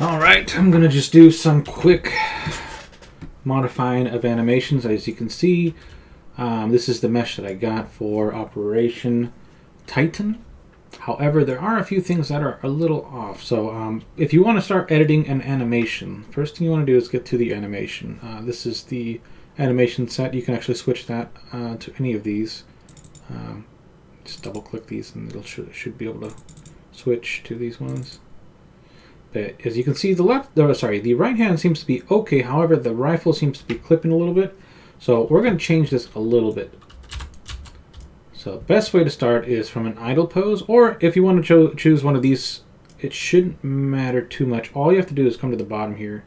Alright, I'm going to just do some quick modifying of animations. As you can see, this is the mesh that I got for Operation Titan. However, there are a few things that are a little off. So if you want to start editing an animation, first thing you want to do is get to the animation. This is the animation set. You can actually switch that to any of these. Just double click these and it should be able to switch to these ones. But as you can see, the right hand seems to be okay. However, the rifle seems to be clipping a little bit. So we're going to change this a little bit. So best way to start is from an idle pose, or if you want to choose one of these, it shouldn't matter too much. All you have to do is come to the bottom here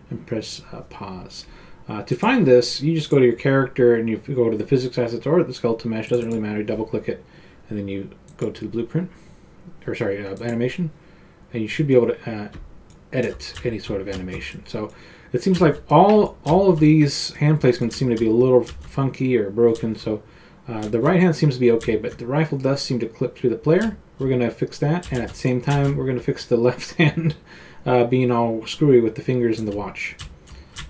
and press pause. To find this, you just go to your character and you go to the physics assets or the skeleton mesh, doesn't really matter, you double click it, and then you go to the blueprint, or sorry, animation, and you should be able to edit any sort of animation. So it seems like all of these hand placements seem to be a little funky or broken, so the right hand seems to be okay, but the rifle does seem to clip through the player. We're going to fix that, and at the same time, we're going to fix the left hand being all screwy with the fingers and the watch.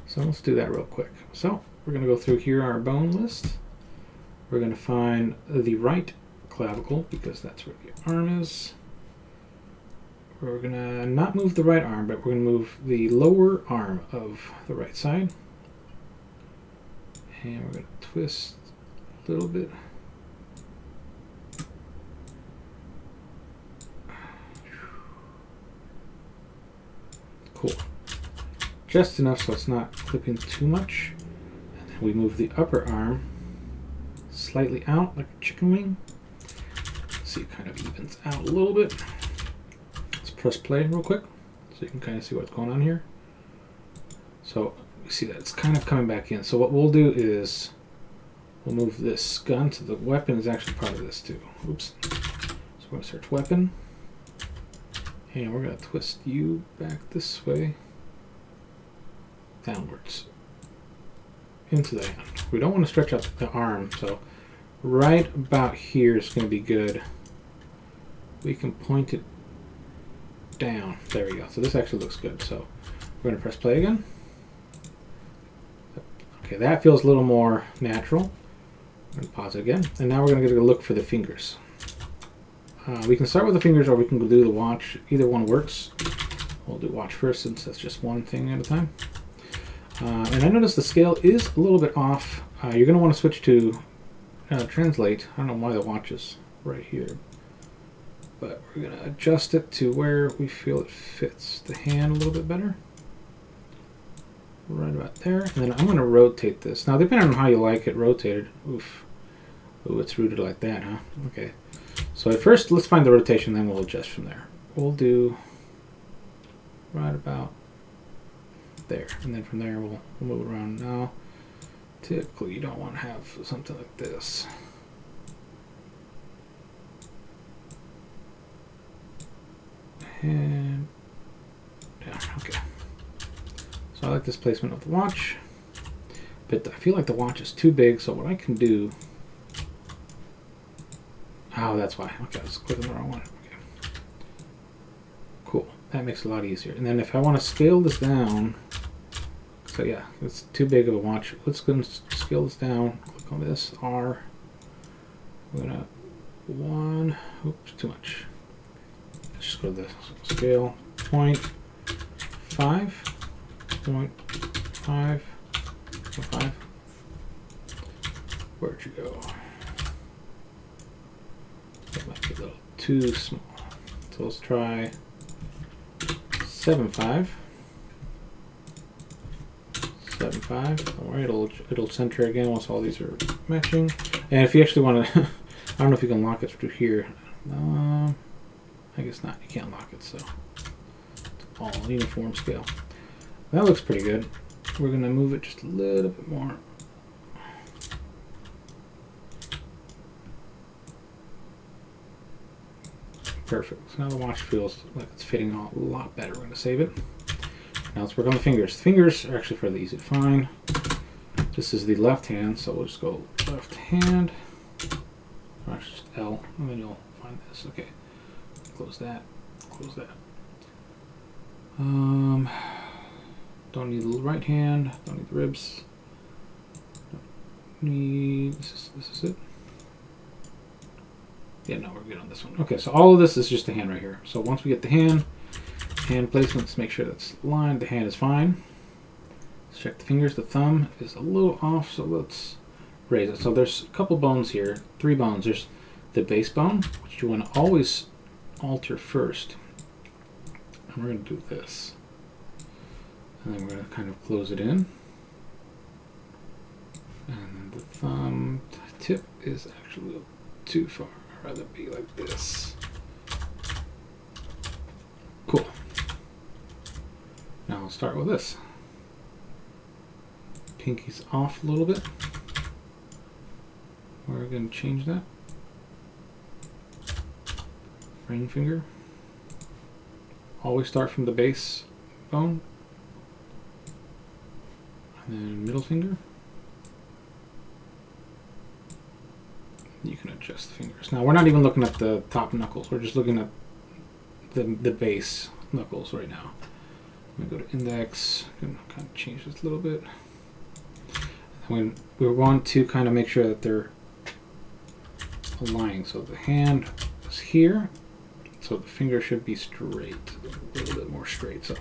So let's do that real quick. So we're going to go through here our bone list. We're going to find the right clavicle, because that's where the arm is. We're going to not move the right arm, but we're going to move the lower arm of the right side. And we're going to twist a little bit. Cool. Just enough so it's not clipping too much. And then we move the upper arm slightly out like a chicken wing. See, it kind of evens out a little bit. Let's press play real quick so you can kind of see what's going on here. So you see that it's kind of coming back in. So what we'll do is we'll move this gun to the weapon is actually part of this too. Oops. So we're going to search weapon. And we're going to twist you back this way. Downwards. Into the hand. We don't want to stretch out the arm, so right about here is going to be good. We can point it down. There we go. So this actually looks good. So we're going to press play again. Okay, that feels a little more natural. I'm going to pause it again. And now we're going to get a look for the fingers. We can start with the fingers or we can do the watch. Either one works. We'll do watch first since that's just one thing at a time. And I noticed the scale is a little bit off. You're going to want to switch to translate. I don't know why the watch is right here. But we're going to adjust it to where we feel it fits the hand a little bit better. Right about there. And then I'm going to rotate this. Now, depending on how you like it rotated. Oof. Ooh, it's rooted like that, huh? Okay. So at first, let's find the rotation, then we'll adjust from there. We'll do right about there. And then from there, we'll move it around. Now, typically, you don't want to have something like this. And yeah, okay. So I like this placement of the watch, but I feel like the watch is too big, so what I can do... Oh, that's why. Okay, I was clicking the wrong one. Okay. Cool. That makes it a lot easier. And then if I want to scale this down... So yeah, it's too big of a watch. Let's go and scale this down. Click on this, R. We're going to... 1... Oops, too much. Let's just go to the scale. 0.5. 0.5. 0.5. Where'd you go? That might be a little too small. So let's try 7.5. 7.5. Don't worry, it'll center again once all these are matching. And if you actually want to, I don't know if you can lock it through here. I guess not. You can't lock it, so it's all uniform scale. That looks pretty good. We're gonna move it just a little bit more. Perfect. So now the watch feels like it's fitting a lot better. We're going to save it. Now let's work on the fingers. The fingers are actually fairly easy to find. This is the left hand, so we'll just go left hand. Or just L, and then you'll find this. Okay. Close that. Close that. Don't need the right hand. Don't need the ribs. This is it. Yeah, no, we're good on this one. Okay, so all of this is just the hand right here. So once we get the hand placement, let's make sure that's lined. The hand is fine. Let's check the fingers. The thumb is a little off, so let's raise it. So there's a couple bones here, 3 bones. There's the base bone, which you want to always alter first. And we're going to do this. And then we're going to kind of close it in. And the thumb tip is actually a little too far. I'd rather be like this. Cool. Now I'll start with this. Pinky's off a little bit. We're going to change that. Ring finger. Always start from the base bone. And then middle finger. You can adjust the fingers. Now we're not even looking at the top knuckles. We're just looking at the base knuckles right now. I'm going to go to index. I'm going to kind of change this a little bit. When we want to kind of make sure that they're aligning. So the hand is here. So the finger should be straight, a little bit more straight. So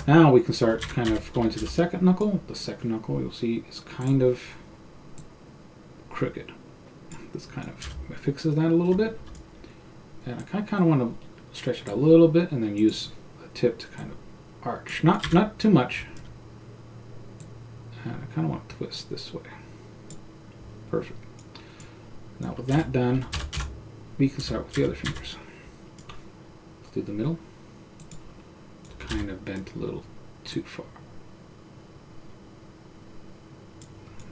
now we can start kind of going to the second knuckle. The second knuckle, you'll see, is kind of crooked. This kind of fixes that a little bit. And I kind of want to stretch it a little bit and then use the tip to kind of arch. Not too much. And I kind of want to twist this way. Perfect. Now with that done, we can start with the other fingers. Let's do the middle. It's kind of bent a little too far.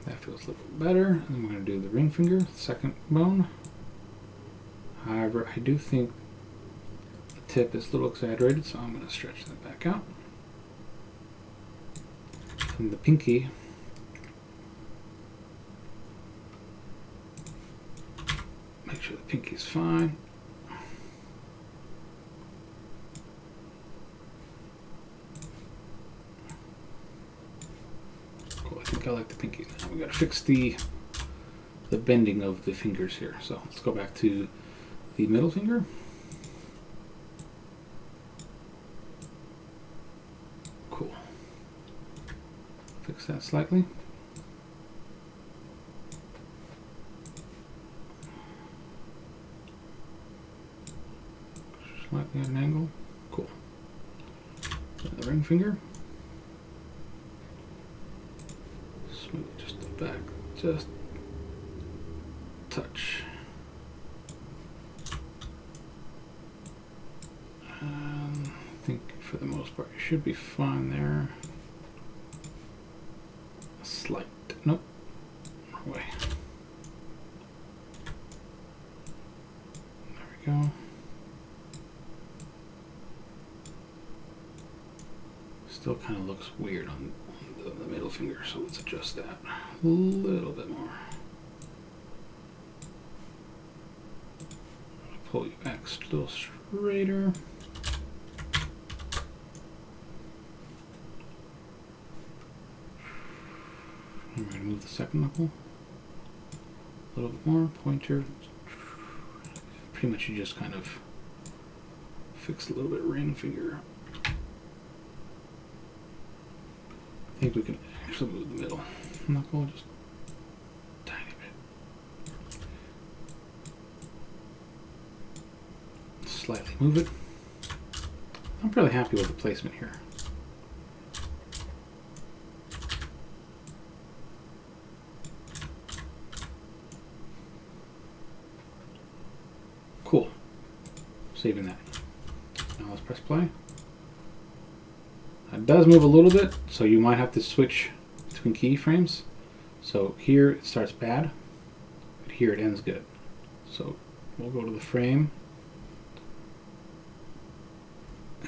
That feels a little better. And then we're going to do the ring finger, second bone. However, I do think the tip is a little exaggerated, so I'm going to stretch that back out. And the pinky, make sure the pinky is fine. Cool, I think I like the pinky. Now we got to fix the bending of the fingers here. So let's go back to the middle finger. Cool. Fix that slightly. Slightly at an angle. Cool. And the ring finger. Smooth just the back. Just touch. I think for the most part you should be fine there. A slight. Nope. Wrong way. There we go. Still kind of looks weird on the middle finger, so let's adjust that a little bit more. Pull you back a little straighter. I'm going to move the second knuckle a little bit more. Pointer. Pretty much you just kind of fix a little bit ring finger. I think we can actually move the middle knuckle just a tiny bit. Slightly move it. I'm fairly happy with the placement here. Cool. Saving that. Now let's press play. It does move a little bit, so you might have to switch between keyframes. So here it starts bad, but here it ends good. So we'll go to the frame,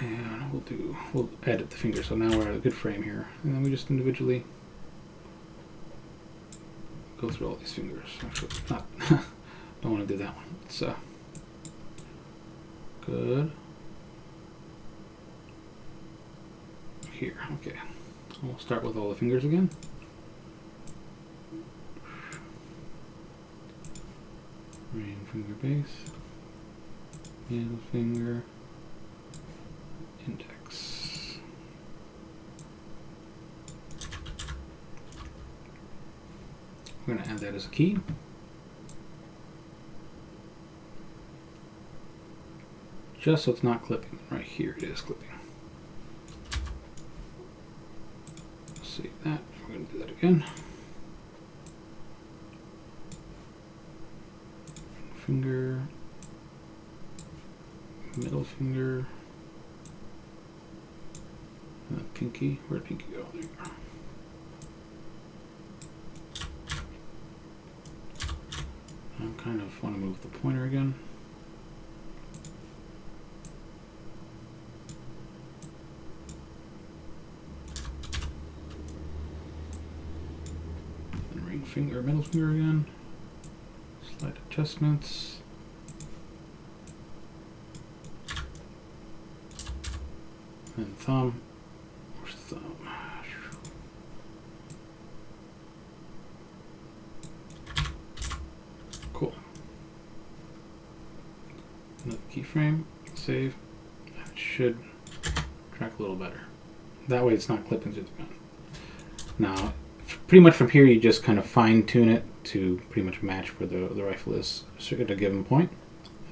and we'll edit the finger. So now we're at a good frame here, and then we just individually go through all these fingers. Actually, not. Don't want to do that one. It's good. Here, okay. we'll start with all the fingers again. Ring finger base, middle finger, index. We're going to add that as a key. Just so it's not clipping. Right here it is clipping. Save that. We're going to do that again. Finger, middle finger, and the pinky. Where'd pinky go? There you go. I kind of want to move the pointer again. And ring finger, middle finger again. Slight adjustments. And thumb. Where's the thumb? Cool. Another keyframe. Save. That should track a little better. That way it's not clipping through the gun. Now, pretty much from here you just kind of fine tune it to pretty much match where the rifle is at a given point,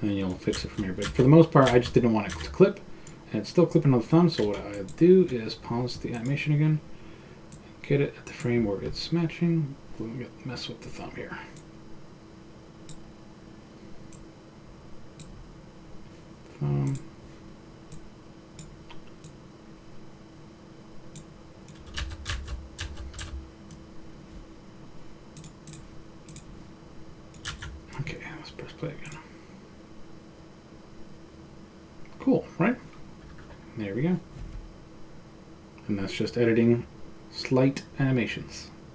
and then you'll fix it from here. But for the most part, I just didn't want it to clip, and it's still clipping on the thumb, so what I do is pause the animation again, get it at the frame where it's matching. We'll mess with the thumb here. Thumb. Okay, let's press play again. Cool, right? There we go. And that's just editing slight animations.